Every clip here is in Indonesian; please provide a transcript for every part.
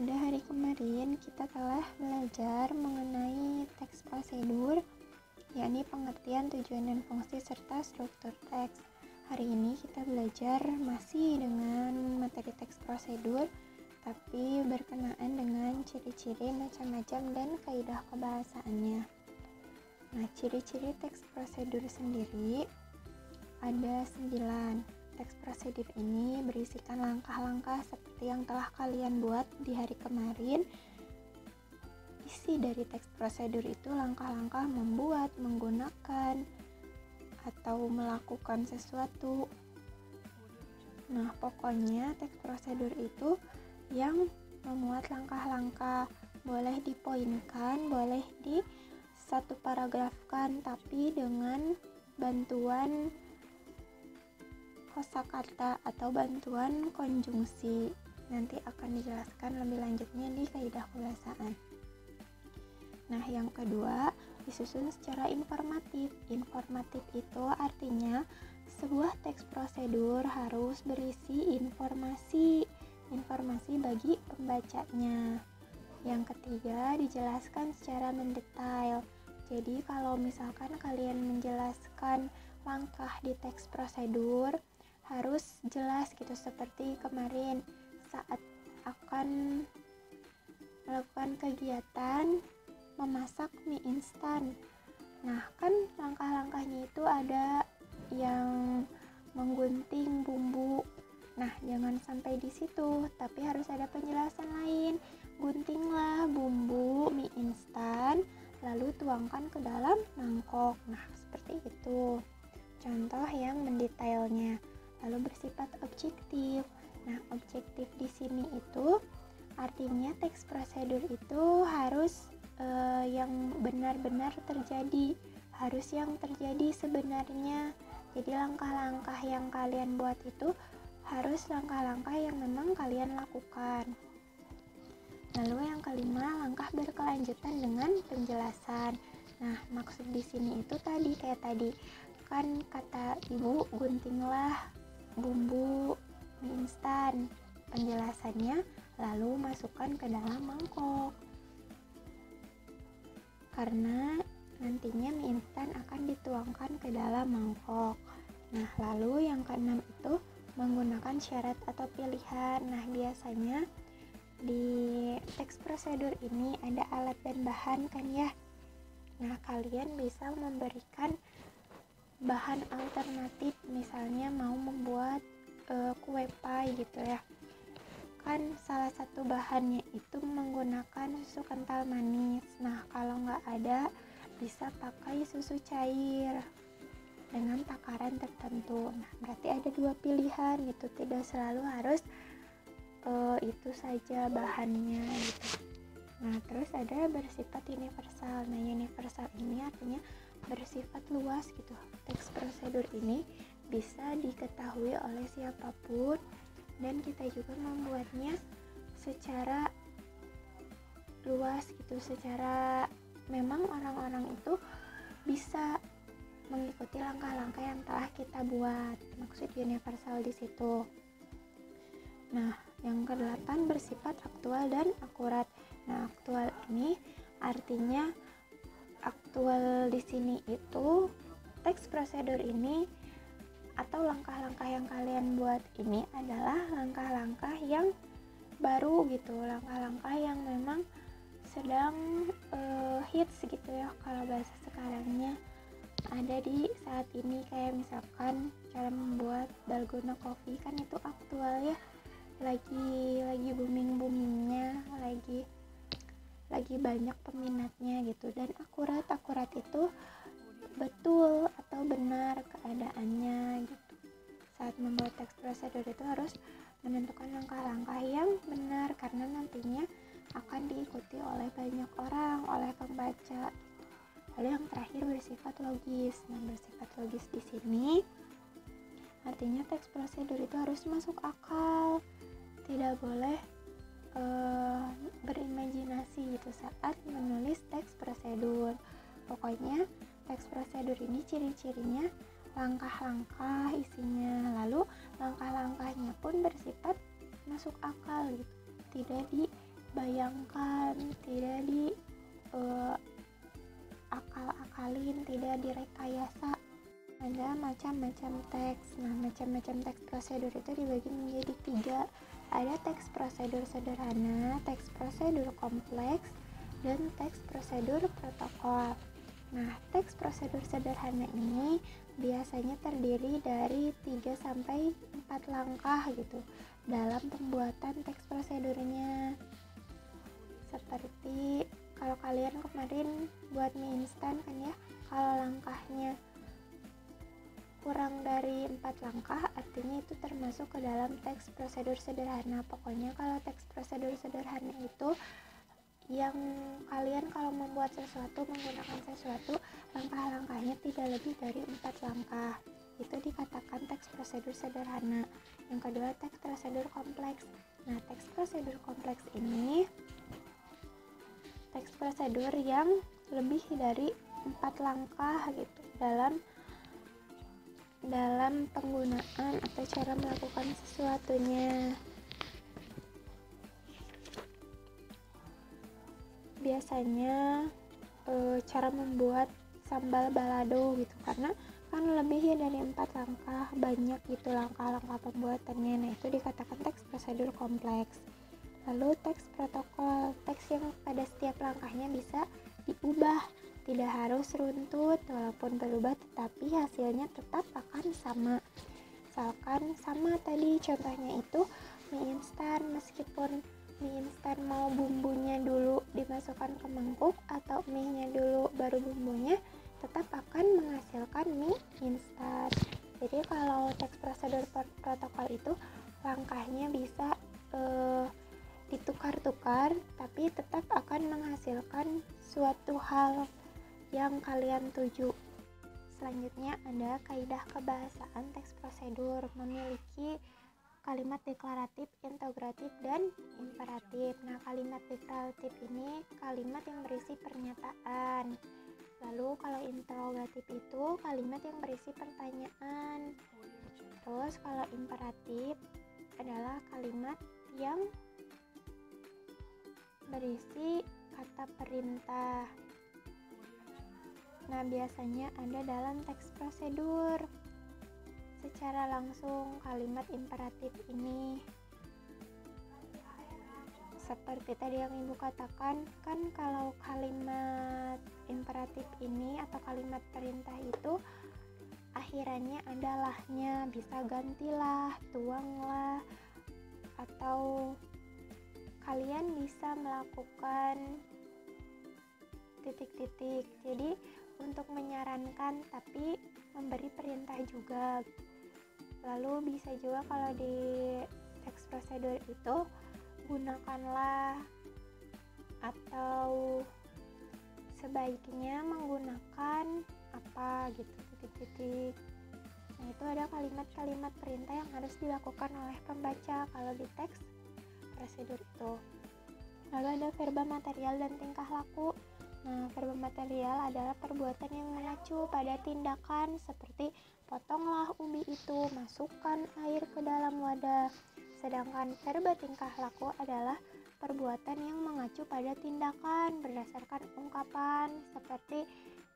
Pada hari kemarin kita telah belajar mengenai teks prosedur, yakni pengertian, tujuan dan fungsi serta struktur teks. Hari ini kita belajar masih dengan materi teks prosedur, tapi berkenaan dengan ciri-ciri macam-macam dan kaidah kebahasaannya. Nah, ciri-ciri teks prosedur sendiri ada 9. Teks prosedur ini berisikan langkah-langkah seperti yang telah kalian buat di hari kemarin. Isi dari teks prosedur itu langkah-langkah membuat, menggunakan, atau melakukan sesuatu. Nah, pokoknya teks prosedur itu yang memuat langkah-langkah, boleh dipoinkan, boleh di satu paragrafkan, tapi dengan bantuan kosakata atau bantuan konjungsi. Nanti akan dijelaskan lebih lanjutnya di kaidah kebahasaan. Nah, yang kedua, disusun secara informatif. Informatif itu artinya sebuah teks prosedur harus berisi informasi bagi pembacanya. Yang ketiga, dijelaskan secara mendetail. Jadi kalau misalkan kalian menjelaskan langkah di teks prosedur, harus jelas gitu, seperti kemarin saat akan melakukan kegiatan memasak mie instan. Nah, kan langkah-langkahnya itu ada yang menggunting bumbu. Nah, jangan sampai di situ, tapi harus ada penjelasan lain. Guntinglah bumbu mie instan, lalu tuangkan ke dalam mangkok. Nah, seperti itu contoh yang mendetailnya. Lalu bersifat objektif. Nah, objektif di sini itu artinya teks prosedur itu harus yang benar-benar terjadi, harus yang terjadi sebenarnya. Jadi langkah-langkah yang kalian buat itu harus langkah-langkah yang memang kalian lakukan. Lalu yang kelima, langkah berkelanjutan dengan penjelasan. Nah, maksud di sini itu kayak tadi kan kata ibu, guntinglah bumbu mie instan. Penjelasannya, lalu masukkan ke dalam mangkok, karena nantinya mie instan akan dituangkan ke dalam mangkok. Nah, lalu yang keenam itu menggunakan syarat atau pilihan. Nah, biasanya di teks prosedur ini ada alat dan bahan kan ya. Nah, kalian bisa memberikan bahan alternatif, misalnya mau membuat kue pie gitu ya, kan salah satu bahannya itu menggunakan susu kental manis. Nah, kalau nggak ada, bisa pakai susu cair dengan takaran tertentu. Nah, berarti ada dua pilihan gitu, tidak selalu harus itu saja bahannya gitu. Nah, terus ada bersifat universal. Nah, universal ini artinya bersifat luas gitu. Teks prosedur ini bisa diketahui oleh siapapun, dan kita juga membuatnya secara luas gitu, secara memang orang-orang itu bisa mengikuti langkah-langkah yang telah kita buat. Maksud universal di situ. Nah, yang ke-8 bersifat aktual dan akurat. Nah, aktual ini artinya aktual di sini itu teks prosedur ini atau langkah-langkah yang kalian buat ini adalah langkah-langkah yang baru gitu, langkah-langkah yang memang sedang hits gitu ya, kalau bahasa sekarangnya ada di saat ini. Kayak misalkan cara membuat dalgona coffee, kan itu aktual ya, lagi boomingnya, lagi banyak peminatnya gitu. Dan akurat itu betul atau benar keadaannya gitu. Saat membuat teks prosedur itu harus menentukan langkah-langkah yang benar, karena nantinya akan diikuti oleh banyak orang, oleh pembaca. Lalu yang terakhir bersifat logis. Nah, bersifat logis di sini artinya teks prosedur itu harus masuk akal, tidak boleh berimajinasi gitu saat menulis teks prosedur. Pokoknya teks prosedur ini ciri-cirinya langkah-langkah isinya, lalu langkah-langkahnya pun bersifat masuk akal gitu, tidak dibayangkan, tidak di akal-akalin, tidak direkayasa. Ada macam-macam teks. Nah, macam-macam teks prosedur itu dibagi menjadi 3. Ada teks prosedur sederhana, teks prosedur kompleks, dan teks prosedur protokol. Nah, teks prosedur sederhana ini biasanya terdiri dari 3-4 langkah gitu dalam pembuatan teks prosedurnya. Seperti kalau kalian kemarin buat mie instan kan ya, kalau langkahnya kurang dari 4 langkah artinya itu termasuk ke dalam teks prosedur sederhana. Pokoknya kalau teks prosedur sederhana itu yang kalian kalau membuat sesuatu, menggunakan sesuatu, langkah-langkahnya tidak lebih dari 4 langkah, itu dikatakan teks prosedur sederhana. Yang kedua, teks prosedur kompleks. Nah, teks prosedur kompleks ini teks prosedur yang lebih dari 4 langkah gitu dalam penggunaan atau cara melakukan sesuatunya. Biasanya cara membuat sambal balado gitu, karena kan lebih dari 4 langkah, banyak gitu langkah-langkah pembuatannya. Nah, itu dikatakan teks prosedur kompleks. Lalu teks protokol, teks yang pada setiap langkahnya bisa diubah, tidak harus runtut, walaupun berubah tetapi hasilnya tetap akan sama. Misalkan sama tadi contohnya itu mie instan, meskipun mie instan mau bumbunya dulu dimasukkan ke mangkuk atau mie-nya dulu baru bumbunya, tetap akan menghasilkan mie instan. Jadi kalau teks prosedur protokol itu langkahnya bisa ditukar-tukar, tapi tetap akan menghasilkan suatu hal yang kalian tuju. Selanjutnya ada kaidah kebahasaan teks prosedur, memiliki kalimat deklaratif, integratif, dan imperatif. Nah, kalimat deklaratif ini kalimat yang berisi pernyataan. Lalu kalau interrogatif itu kalimat yang berisi pertanyaan. Terus kalau imperatif adalah kalimat yang berisi kata perintah. Nah, biasanya ada dalam teks prosedur. Secara langsung kalimat imperatif ini seperti tadi yang ibu katakan, kan kalau kalimat imperatif ini atau kalimat perintah itu akhirannya ada lahnya, bisa gantilah, tuanglah, atau kalian bisa melakukan titik-titik. Jadi untuk menyarankan tapi memberi perintah juga. Lalu bisa juga kalau di teks prosedur itu gunakanlah atau sebaiknya menggunakan apa gitu, titik-titik. Nah, itu ada kalimat-kalimat perintah yang harus dilakukan oleh pembaca kalau di teks prosedur itu. Lalu ada verba material dan tingkah laku. Nah, verba material adalah perbuatan yang mengacu pada tindakan seperti potonglah ubi itu, masukkan air ke dalam wadah. Sedangkan verba tingkah laku adalah perbuatan yang mengacu pada tindakan berdasarkan ungkapan seperti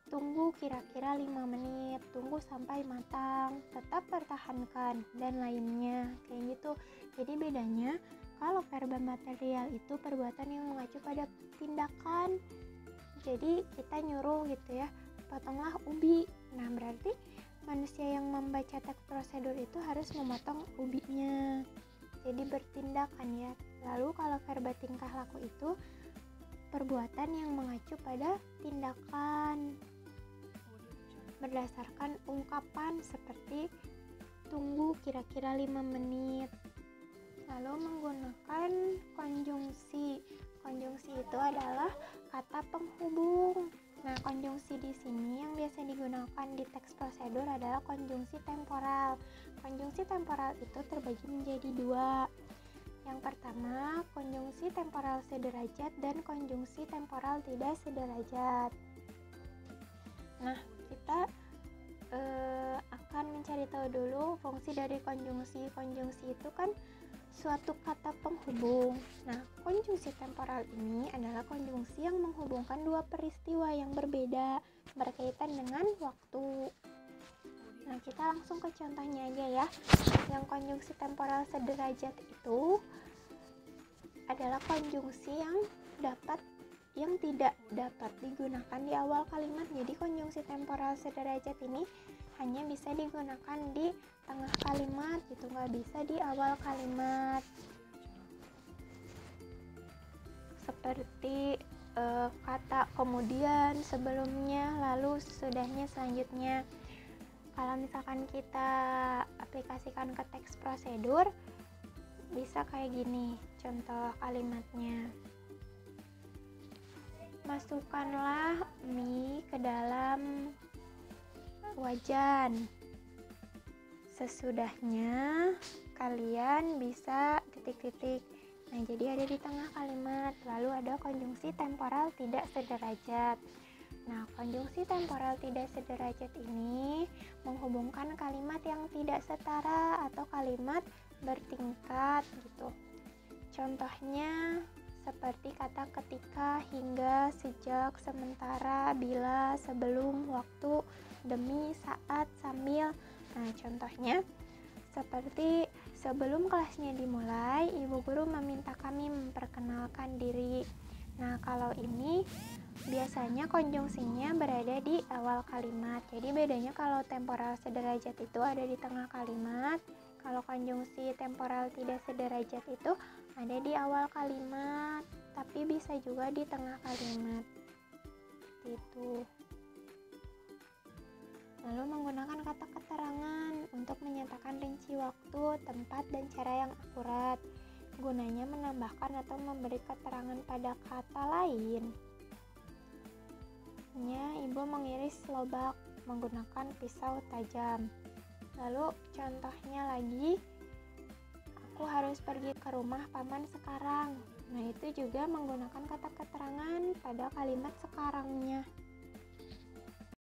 tunggu kira-kira 5 menit, tunggu sampai matang, tetap pertahankan, dan lainnya kayak gitu. Jadi bedanya kalau verba material itu perbuatan yang mengacu pada tindakan. Jadi kita nyuruh gitu ya, potonglah ubi. Nah, berarti manusia yang membaca teks prosedur itu harus memotong ubinya. Jadi bertindak kan ya. Lalu kalau verba tingkah laku itu perbuatan yang mengacu pada tindakan berdasarkan ungkapan seperti tunggu kira-kira 5 menit. Lalu menggunakan konjungsi. Konjungsi itu adalah kata penghubung. Nah, konjungsi di sini yang biasa digunakan di teks prosedur adalah konjungsi temporal. Konjungsi temporal itu terbagi menjadi 2. Yang pertama, konjungsi temporal sederajat dan konjungsi temporal tidak sederajat. Nah, kita akan mencari tahu dulu fungsi dari konjungsi. Konjungsi itu kan suatu kata penghubung. Nah, konjungsi konjungsi temporal ini adalah konjungsi yang menghubungkan dua peristiwa yang berbeda berkaitan dengan waktu. Nah, kita langsung ke contohnya aja ya. Yang konjungsi temporal sederajat itu adalah konjungsi yang tidak dapat digunakan di awal kalimat. Jadi konjungsi temporal sederajat ini hanya bisa digunakan di tengah kalimat gitu, nggak bisa di awal kalimat. Seperti kata kemudian, sebelumnya, lalu, sesudahnya, selanjutnya. Kalau misalkan kita aplikasikan ke teks prosedur, bisa kayak gini contoh kalimatnya. Masukkanlah mie ke dalam wajan. Sesudahnya kalian bisa titik-titik. Nah, jadi ada di tengah kalimat. Lalu ada konjungsi temporal tidak sederajat. Nah, konjungsi temporal tidak sederajat ini menghubungkan kalimat yang tidak setara atau kalimat bertingkat gitu. Contohnya seperti kata ketika, hingga, sejak, sementara, bila, sebelum, waktu, demi, saat, sambil. Nah, contohnya seperti sebelum kelasnya dimulai, ibu guru meminta kami memperkenalkan diri. Nah, kalau ini biasanya konjungsinya berada di awal kalimat. Jadi bedanya kalau temporal sederajat itu ada di tengah kalimat, kalau konjungsi temporal tidak sederajat itu ada di awal kalimat, tapi bisa juga di tengah kalimat. Gitu. Lalu menggunakan kata keterangan untuk menyatakan rinci waktu, tempat, dan cara yang akurat. Gunanya menambahkan atau memberi keterangan pada kata lain. Ibu mengiris lobak menggunakan pisau tajam. Lalu contohnya lagi, aku harus pergi ke rumah paman sekarang. Nah, itu juga menggunakan kata keterangan pada kalimat sekarangnya.